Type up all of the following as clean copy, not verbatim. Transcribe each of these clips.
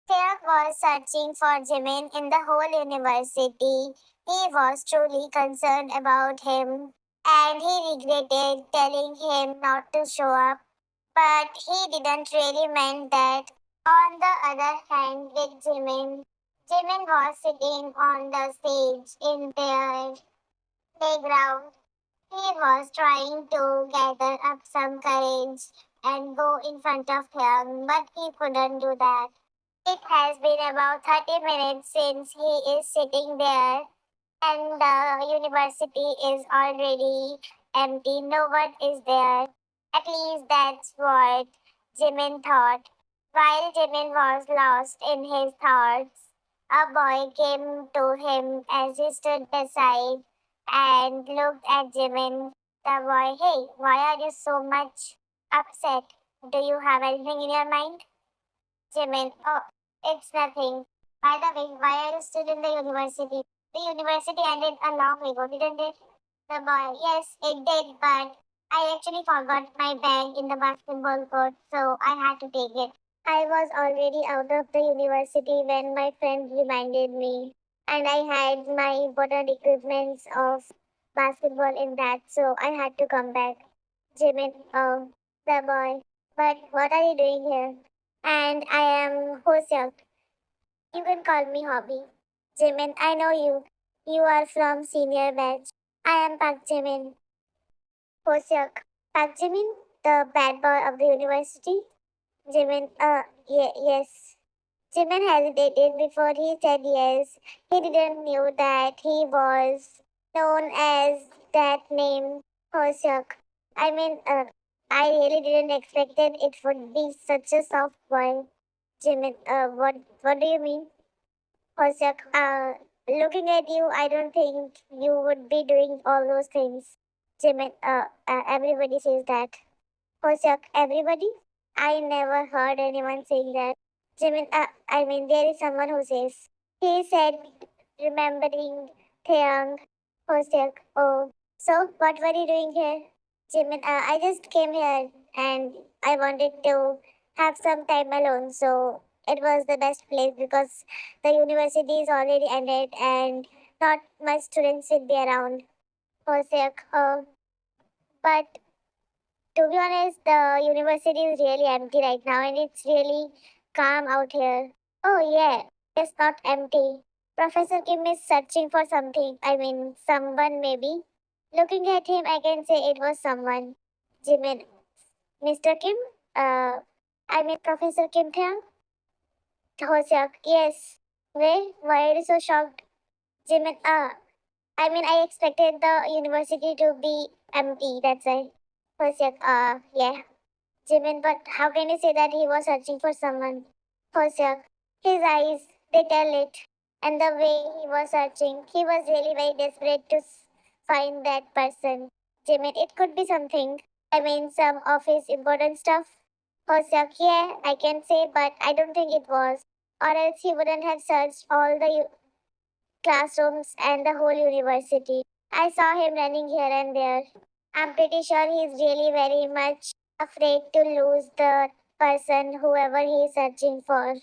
Taeyang was searching for Jimin in the whole university. He was truly concerned about him, and he regretted telling him not to show up. But he didn't really mean that. On the other hand, with Jimin was sitting on the stage in their playground. He was trying to gather up some courage and go in front of him, but he couldn't do that. It has been about 30 minutes since he is sitting there, and the university is already empty. No one is there. At least that's what Jimin thought. While Jimin was lost in his thoughts, a boy came to him as he stood beside and looked at Jimin. The boy, hey, why are you so much upset? Do you have anything in your mind? Jimin, oh, it's nothing. By the way, why are you still in the university? The university ended a long ago, didn't it? The boy, yes, it did, but I actually forgot my bag in the basketball court, so I had to take it. I was already out of the university when my friend reminded me, and I had my important equipments of basketball in that, so I had to come back. Jimin, oh, the boy. But what are you doing here? And I am Hoseok. You can call me Hobby. Jimin, I know you. You are from senior batch. I am Park Jimin. Hoseok. Park Jimin, the bad boy of the university? Jimin, yes. Jimin hesitated before he said yes. He didn't knew that he was known as that name, Hoseok. I mean, I really didn't expected it would be such a soft boy. Jimin, what do you mean? Hoseok, looking at you, I don't think you would be doing all those things. Jimin, everybody says that. Hoseok, everybody? I never heard anyone saying that. Jimin, I mean, there is someone who says. He said, remembering Taeyang, Hoseok. Oh, so what were you doing here? Jimin, I just came here and I wanted to have some time alone, so it was the best place because the university is already ended and not much students will be around. Hoseok, but to be honest, the university is really empty right now and it's really calm out here. Oh, yeah, it's not empty. Professor Kim is searching for something. I mean, someone maybe. Looking at him, I can say it was someone. Jimin. Mr. Kim? Uh, I mean, Professor Kim Thang? Hoseok, yes. Why are you so shocked? Jimin, I mean, I expected the university to be empty, that's why. Hoseok, yeah. Jimin, but how can you say that he was searching for someone? Hoseok, his eyes, they tell it. And the way he was searching, he was really very desperate to find that person. Jimin, it could be something. I mean, some of his important stuff. Hoseok, yeah, I can say, but I don't think it was. Or else he wouldn't have searched all the classrooms and the whole university. I saw him running here and there. I'm pretty sure he's really very much afraid to lose the person, whoever he is searching for.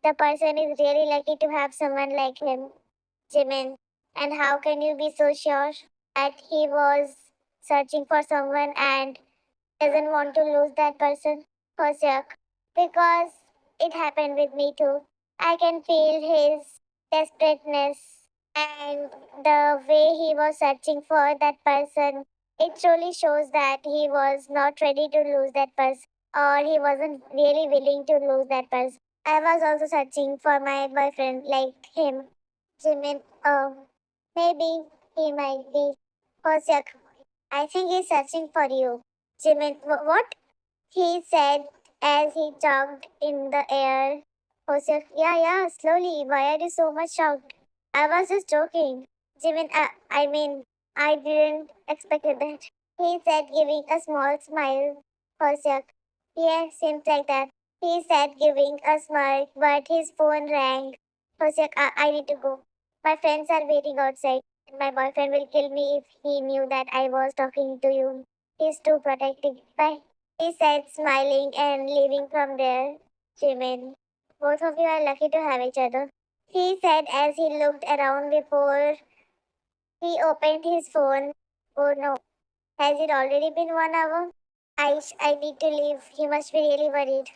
The person is really lucky to have someone like him, Jimin. And how can you be so sure that he was searching for someone and doesn't want to lose that person? Hoseok. Because it happened with me too. I can feel his desperateness and the way he was searching for that person. It truly shows that he was not ready to lose that person or he wasn't really willing to lose that person. I was also searching for my boyfriend like him, Jimin. Oh, maybe he might be. Hoseok, I think he's searching for you. Jimin, what? He said as he jogged in the air. Hoseok, yeah, slowly. Why are you so much shocked? I was just joking. Jimin, I mean, I didn't expect that. He said, giving a small smile. Hoseok, yeah, seems like that. He said, giving a smile, but his phone rang. Hoseok, I need to go. My friends are waiting outside. My boyfriend will kill me if he knew that I was talking to you. He's too protective. Bye. He said, smiling and leaving from there. Jimin. Both of you are lucky to have each other. He said as he looked around before he opened his phone. Oh no, has it already been 1 hour? I need to leave. He must be really worried.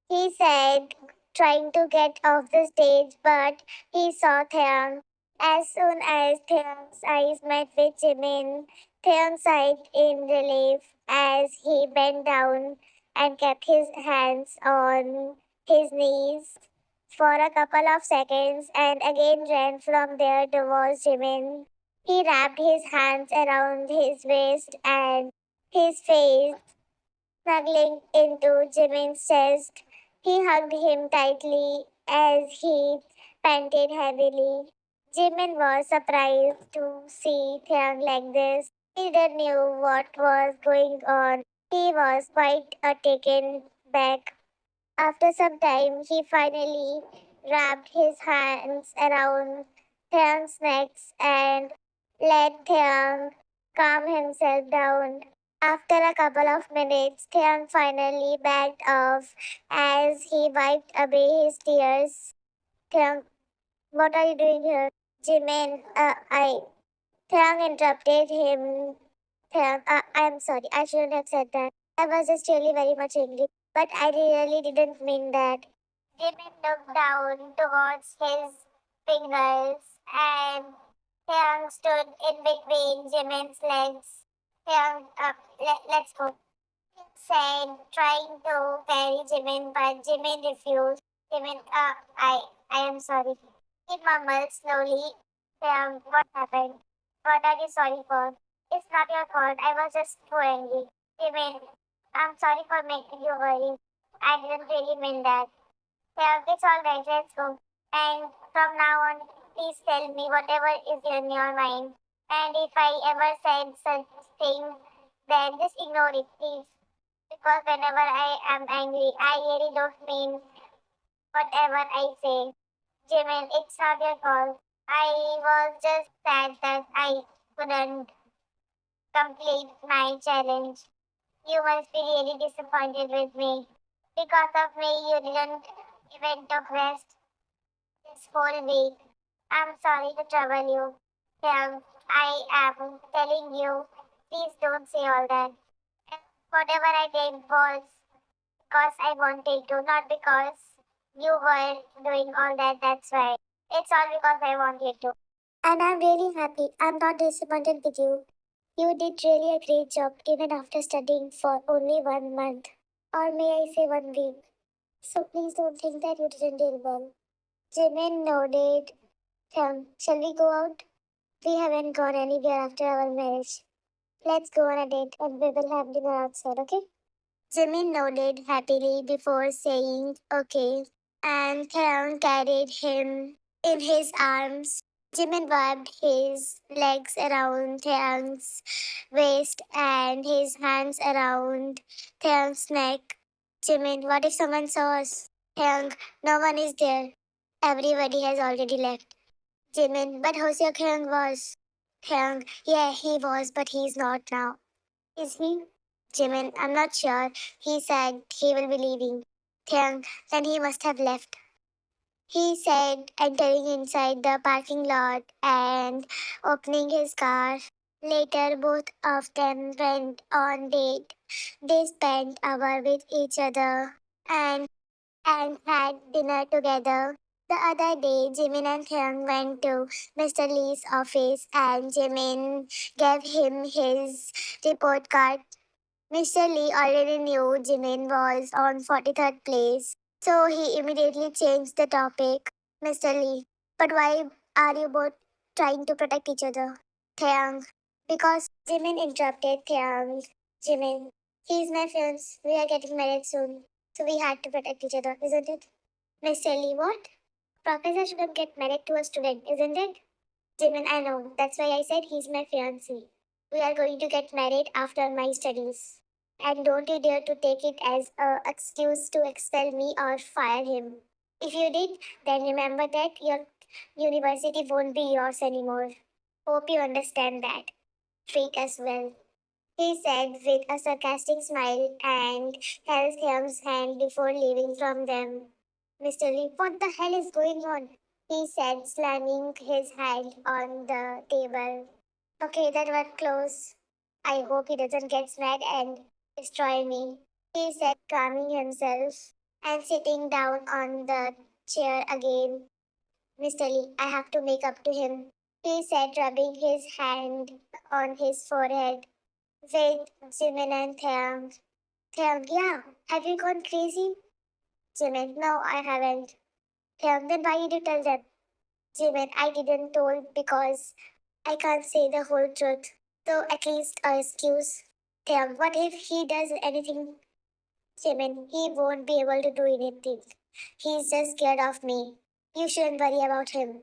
He said, trying to get off the stage, but he saw Theang. As soon as Theang's eyes met with Jimin, Theang sighed in relief as he bent down and kept his hands on his knees for a couple of seconds and again ran from there towards Jimin. He wrapped his hands around his waist and his face snuggling into Jimin's chest. He hugged him tightly as he panted heavily. Jimin was surprised to see Thiang like this. He didn't knew what was going on. He was quite taken back. After some time, he finally wrapped his hands around Thiang's neck and let Thiang calm himself down. After a couple of minutes, Thiang finally backed off as he wiped away his tears. Thiang, what are you doing here? Jimin, Thiang interrupted him. Thiang, I'm sorry, I shouldn't have said that. I was just really very much angry, but I really didn't mean that. Jimin looked down towards his fingers and Hyung stood in between Jimin's legs. Hyung, let's go. He said, trying to carry Jimin, but Jimin refused. Jimin, I am sorry. He mumbled slowly. Hyung, what happened? What are you sorry for? It's not your fault. I was just too angry. Jimin, I'm sorry for making you worry. I didn't really mean that. Yeah, it's alright, let's go. And from now on, please tell me whatever is in your mind. And if I ever said such thing, then just ignore it, please. Because whenever I am angry, I really don't mean whatever I say. Jimin, it's not your fault. I was just sad that I couldn't complete my challenge. You must be really disappointed with me. Because of me, you didn't even took rest this whole week. I'm sorry to trouble you. Yeah, I am telling you, please don't say all that. And whatever I did was because I wanted to, not because you were doing all that, that's why. It's all because I wanted to. And I'm really happy. I'm not disappointed with you. You did really a great job even after studying for only 1 month. Or may I say 1 week. So please don't think that you didn't do well. Jimin nodded. Shall we go out? We haven't gone anywhere after our marriage. Let's go on a date and we will have dinner outside, okay? Jimin nodded happily before saying okay, and Theon carried him in his arms. Jimin wrapped his legs around Theon's waist and his hands around Theon's neck. Jimin, what if someone saw us? Theon, no one is there. Everybody has already left. Jimin, but Hoseo Kyung was. Kyung, yeah, he was, but he's not now. Is he? Jimin, I'm not sure. He said he will be leaving. Kyung, then he must have left. He said, entering inside the parking lot and opening his car. Later, both of them went on date. They spent hour with each other and had dinner together. The other day, Jimin and Hyung went to Mr. Lee's office and Jimin gave him his report card. Mr. Lee already knew Jimin was on 43rd place, so he immediately changed the topic. Mr. Lee, but why are you both trying to protect each other? Hyung, because Jimin interrupted Hyung. Jimin, he's my fiance. We are getting married soon. So we had to protect each other, isn't it? Mr. Lee, what? Professor shouldn't get married to a student, isn't it? Jimin, I know. That's why I said he's my fiancé. We are going to get married after my studies. And don't you dare to take it as a excuse to expel me or fire him. If you did, then remember that your university won't be yours anymore. Hope you understand that. Freak as well. He said with a sarcastic smile and held Hyung's hand before leaving from them. Mr. Lee, what the hell is going on? He said, slamming his hand on the table. Okay, that was close. I hope he doesn't get mad and destroy me, he said, calming himself and sitting down on the chair again. Mr. Lee, I have to make up to him, he said, rubbing his hand on his forehead. Wait, Jimin and Theang. Theang, yeah, have you gone crazy? Jimin, no, I haven't. Theang, then why did you tell them? Jimin, I didn't told because I can't say the whole truth. So at least a excuse. Theang, what if he does anything? Jimin, he won't be able to do anything. He's just scared of me. You shouldn't worry about him.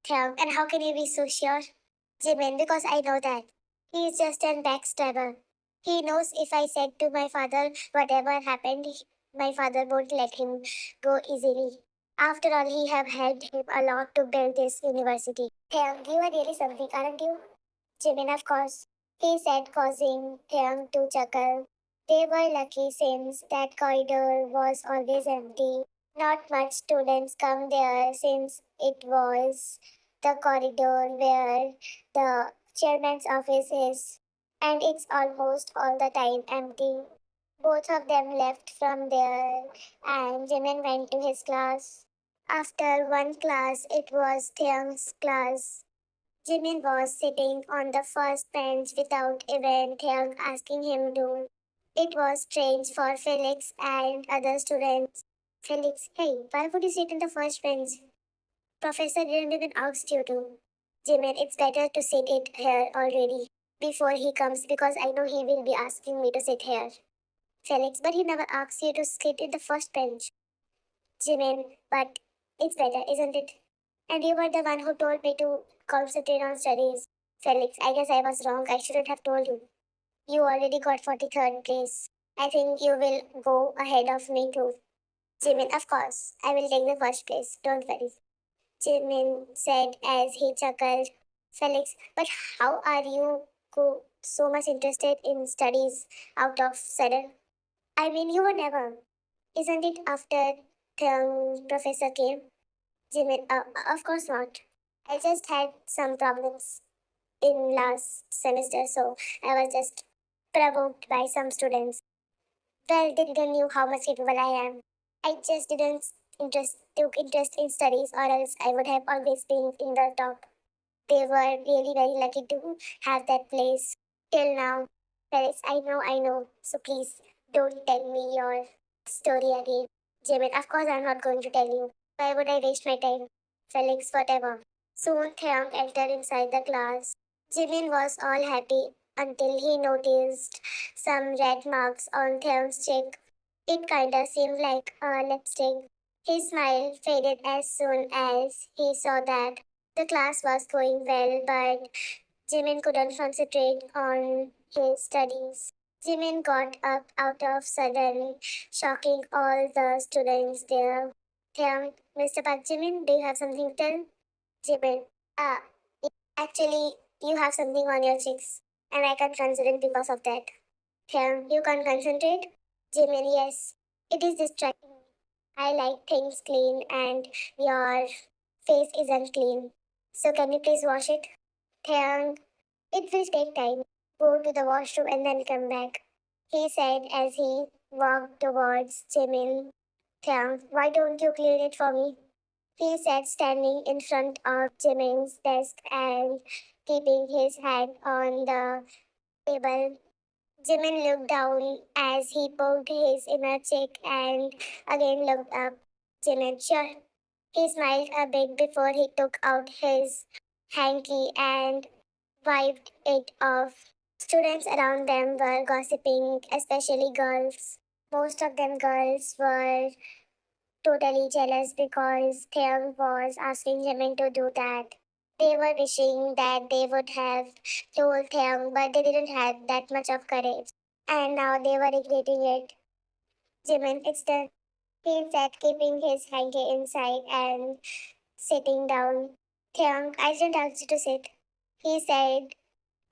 Theang, and how can you be so sure? Jimin, because I know that. He's just a backstabber. He knows if I said to my father whatever happened, my father won't let him go easily. After all, he have helped him a lot to build this university. Theang, you are really something, aren't you? Jimin, of course, he said, causing Theang to chuckle. They were lucky since that corridor was always empty. Not much students come there since it was the corridor where the chairman's office is, and it's almost all the time empty. Both of them left from there, and Jimin went to his class. After one class, it was Theang's class. Jimin was sitting on the first bench without even Theang asking him to. It was strange for Felix and other students. Felix, hey, why would you sit in the first bench? Professor didn't even ask you to. Jimin, it's better to sit it here already before he comes because I know he will be asking me to sit here. Felix, but he never asks you to sit in the first bench. Jimin, but it's better, isn't it? And you were the one who told me to concentrate on studies. Felix, I guess I was wrong. I shouldn't have told you. You already got 43rd place. I think you will go ahead of me too. Jimin, of course. I will take the first place. Don't worry. Jimin said as he chuckled. Felix, but how are you so much interested in studies out of sudden? I mean, you were never. Isn't it after the professor came? Jimin, of course not. I just had some problems in last semester, so I was just provoked by some students. Well, they didn't know how much capable I am. I just didn't took interest in studies, or else I would have always been in the top. They were really very lucky to have that place till now. Felix, I know. So please don't tell me your story again. Jimin, of course I'm not going to tell you. Why would I waste my time? Felix, whatever. Soon Theang entered inside the class. Jimin was all happy until he noticed some red marks on Theang's cheek. It kinda seemed like a lipstick. His smile faded as soon as he saw that. The class was going well, but Jimin couldn't concentrate on his studies. Jimin got up out of sudden, shocking all the students there. Mr. Park Jimin, do you have something to tell? Jimin, uh, actually, you have something on your cheeks, and I can't concentrate because of that. You can't concentrate? Jimin, yes. It is distracting. I like things clean, and your face isn't clean. So can you please wash it? Thank. It will take time. Go to the washroom and then come back, he said as he walked towards Jimin. Thank. Why don't you clean it for me? He said, standing in front of Jimin's desk and keeping his hand on the table. Jimin looked down as he poked his inner cheek and again looked up. Jimin, sure. He smiled a bit before he took out his hanky and wiped it off. Students around them were gossiping, especially girls. Most of them girls were totally jealous because Theang was asking Jimin to do that. They were wishing that they would have told Theang, but they didn't have that much of courage. And now they were regretting it. Jimin, it's done. He said, keeping his hanky inside and sitting down. Theang, I didn't ask you to sit, he said,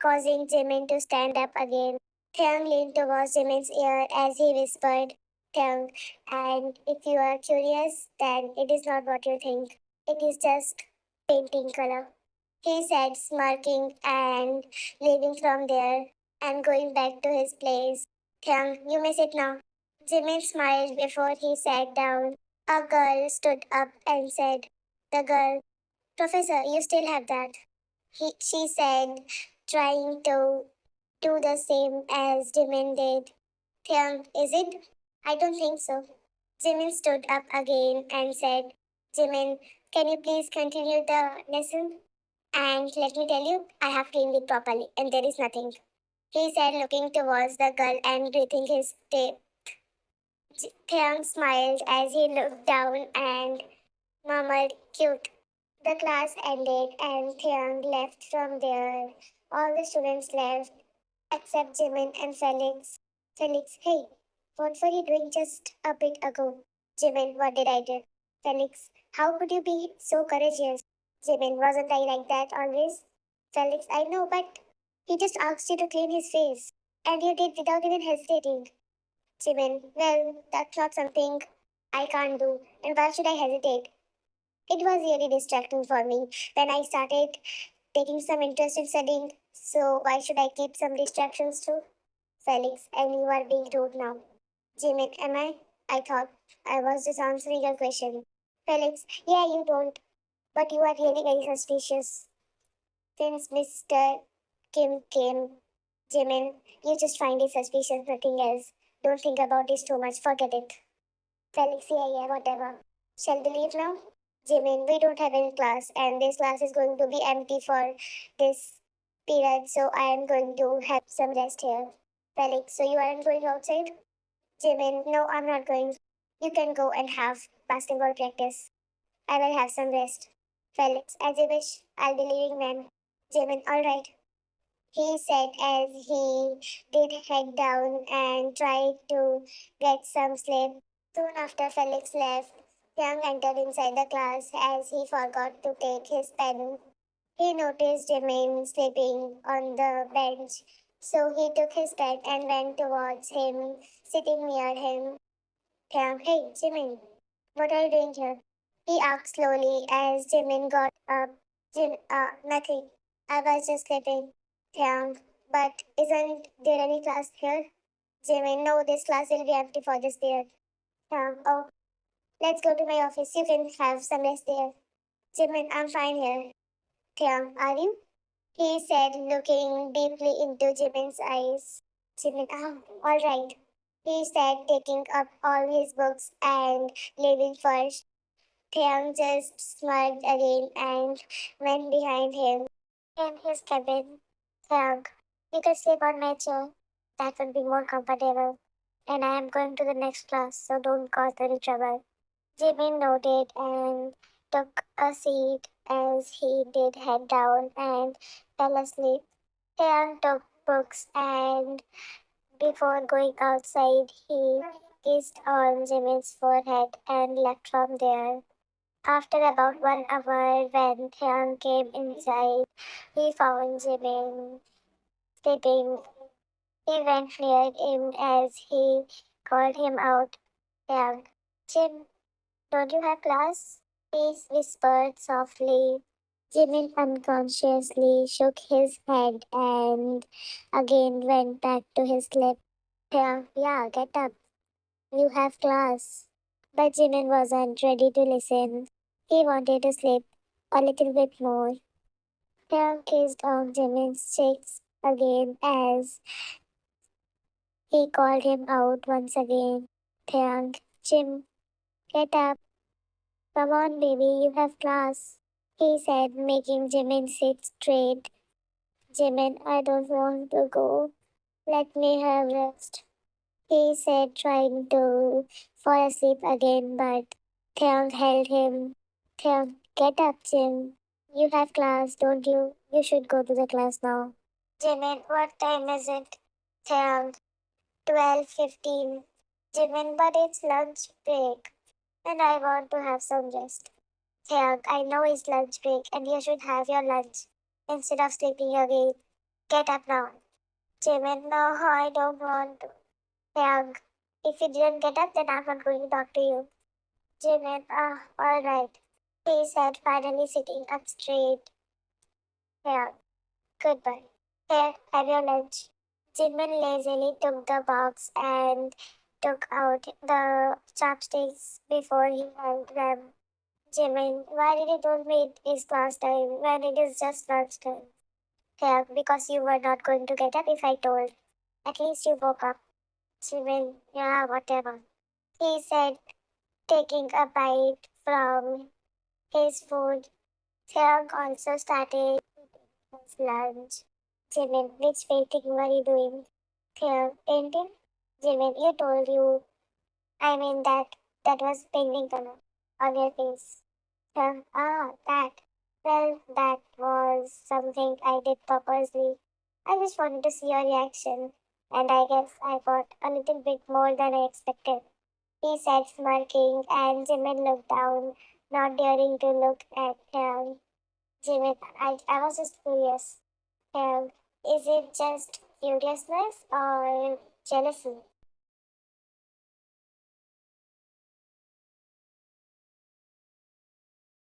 causing Jimin to stand up again. Theang leaned towards Jimin's ear as he whispered, Tongue. And if you are curious, then it is not what you think. It is just painting color. He said, smirking and leaving from there and going back to his place. Tongue, you may sit now. Jimmy smiled before he sat down. A girl stood up and said, the girl, Professor, you still have that. She said, trying to do the same as Jimin did. Is it? I don't think so. Jimin stood up again and said, Jimin, can you please continue the lesson? And let me tell you, I have cleaned it properly and there is nothing. He said, looking towards the girl and breathing his tape. Thiang smiled as he looked down and murmured, cute. The class ended and Thiang left from there. All the students left except Jimin and Felix. Felix, hey, what were you doing just a bit ago? Jimin, what did I do? Felix, how could you be so courageous? Jimin, wasn't I like that always? Felix, I know, but he just asked you to clean his face. And you did without even hesitating. Jimin, well, that's not something I can't do. And why should I hesitate? It was really distracting for me when I started taking some interest in studying. So why should I keep some distractions too? Felix, and you are being rude now. Jimin, am I? I thought I was just answering your question. Felix, yeah, you don't. But you are really very suspicious. Since Mr. Kim came, Jimin, you just find it suspicious, nothing else. Don't think about this too much, forget it. Felix, yeah, whatever. Shall we leave now? Jimin, we don't have any class, and this class is going to be empty for this period, so I am going to have some rest here. Felix, so you aren't going outside? Jimin, no, I'm not going. You can go and have basketball practice. I will have some rest. Felix, as you wish. I'll be leaving then. Jimin, alright. He said as he did head down and tried to get some sleep. Soon after Felix left, Young entered inside the class as he forgot to take his pen. He noticed Jimin sleeping on the bench, so he took his pen and went towards him, sitting near him. Hey, Jimin, what are you doing here? He asked slowly as Jimin got up. Nothing. I was just sleeping. Tiang, but isn't there any class here? Jimin, no, this class will be empty for this period. Tiang, oh, let's go to my office. You can have some rest there. Jimin, I'm fine here. Tiang, are you? He said, looking deeply into Jimin's eyes. Jimin, all right. He said, taking up all his books and leaving first. Thiang just smiled again and went behind him. In his cabin, Thiang, you can sleep on my chair. That would be more comfortable. And I am going to the next class, so don't cause any trouble. Jimin nodded and took a seat as he did head down and fell asleep. Thiang took books and before going outside, he kissed on Jimin's forehead and left from there. After about 1 hour, when Thiang came inside, he found Jimin sleeping. He went near him as he called him out. Thiang, Jim, don't you have class? He whispered softly. Jimin unconsciously shook his head and again went back to his sleep. Thiang, yeah, get up. You have class. But Jimin wasn't ready to listen. He wanted to sleep a little bit more. Taeyang kissed on Jimin's cheeks again as he called him out once again. Taeyang, Jim, get up. Come on, baby, you have class. He said, making Jimin sit straight. Jimin, I don't want to go. Let me have rest. He said, trying to fall asleep again, but Taeyang held him. Taeyang, get up, Jim. You have class, don't you? You should go to the class now. Jimin, what time is it? Taeyang, 12:15. Jimin, but it's lunch break, and I want to have some rest. Taeyang, I know it's lunch break, and you should have your lunch instead of sleeping again. Get up now. Jimin, no, I don't want to. Taeyang, If you didn't get up, then I'm not going to talk to you. Jimin, alright. He said, finally sitting up straight. Yeah, goodbye. Here, have your lunch. Jimin lazily took the box and took out the chopsticks before he held them. Jimin, why did you told me it is class time when it is just lunch time? Yeah, because you were not going to get up if I told. At least you woke up. Jimin, yeah, whatever. He said, taking a bite from his food. Theog also started his lunch. Jimin, which painting were you doing? Theog, painting? Jimin, you told you. I mean that was painting color on your face. That. Well, that was something I did purposely. I just wanted to see your reaction, and I guess I got a little bit more than I expected. He said, smirking, and Jimin looked down, not daring to look at him. Jimin, I was just curious. Um, is it just curiousness or jealousy?